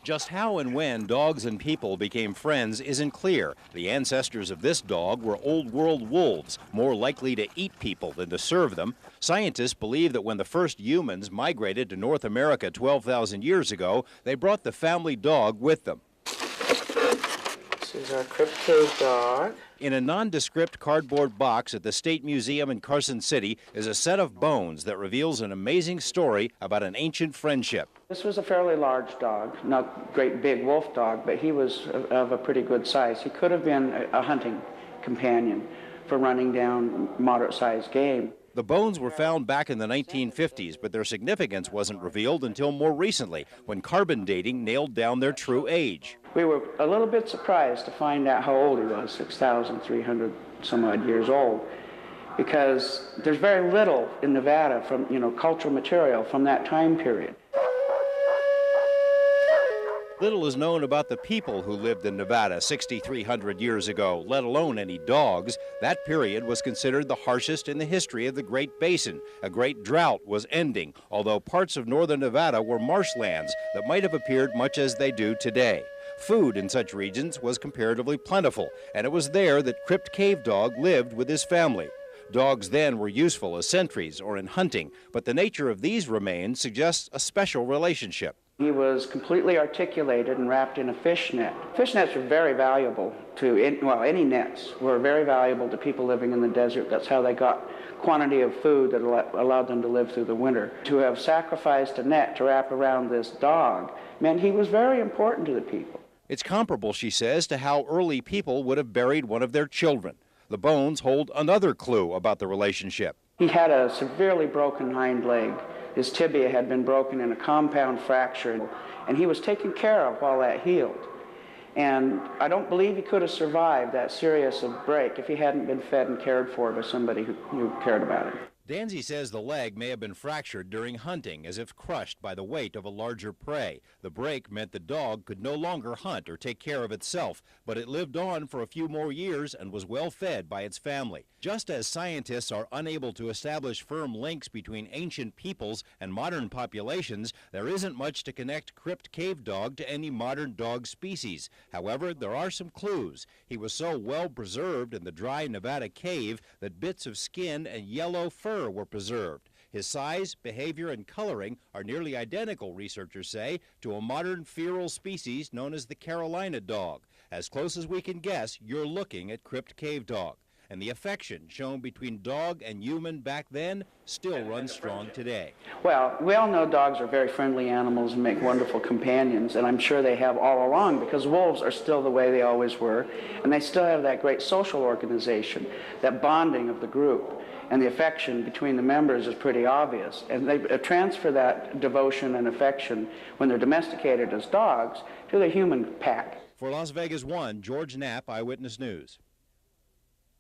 Just how and when dogs and people became friends isn't clear. The ancestors of this dog were Old World wolves, more likely to eat people than to serve them. Scientists believe that when the first humans migrated to North America 12,000 years ago, they brought the family dog with them. This is our crypt cave dog. In a nondescript cardboard box at the State Museum in Carson City is a set of bones that reveals an amazing story about an ancient friendship. This was a fairly large dog, not great big wolf dog, but he was of a pretty good size. He could have been a hunting companion for running down moderate-sized game. The bones were found back in the 1950s, but their significance wasn't revealed until more recently, when carbon dating nailed down their true age. We were a little bit surprised to find out how old he was, 6,300 some odd years old, because there's very little in Nevada from, cultural material from that time period. Little is known about the people who lived in Nevada 6,300 years ago, let alone any dogs. That period was considered the harshest in the history of the Great Basin. A great drought was ending, although parts of northern Nevada were marshlands that might have appeared much as they do today. Food in such regions was comparatively plentiful, and it was there that Crypt Cave Dog lived with his family. Dogs then were useful as sentries or in hunting, but the nature of these remains suggests a special relationship. He was completely articulated and wrapped in a fish net. Fish nets were very valuable to, any nets were very valuable to people living in the desert. That's how they got quantity of food that allowed them to live through the winter. To have sacrificed a net to wrap around this dog meant he was very important to the people. It's comparable, she says, to how early people would have buried one of their children. The bones hold another clue about the relationship. He had a severely broken hind leg. His tibia had been broken in a compound fracture, and he was taken care of while that healed. And I don't believe he could have survived that serious of break if he hadn't been fed and cared for by somebody who cared about him. Danzy says the leg may have been fractured during hunting, as if crushed by the weight of a larger prey. The break meant the dog could no longer hunt or take care of itself, but it lived on for a few more years and was well fed by its family. Just as scientists are unable to establish firm links between ancient peoples and modern populations, there isn't much to connect Crypt Cave Dog to any modern dog species. However, there are some clues. He was so well preserved in the dry Nevada cave that bits of skin and yellow fur were preserved. His size, behavior, and coloring are nearly identical, researchers say, to a modern feral species known as the Carolina dog. As close as we can guess, you're looking at Crypt Cave Dog. And the affection shown between dog and human back then still runs strong today. Well, we all know dogs are very friendly animals and make wonderful companions, and I'm sure they have all along, because wolves are still the way they always were, and they still have that great social organization, that bonding of the group, and the affection between the members is pretty obvious. And they transfer that devotion and affection when they're domesticated as dogs to the human pack. For Las Vegas 1, George Knapp, Eyewitness News.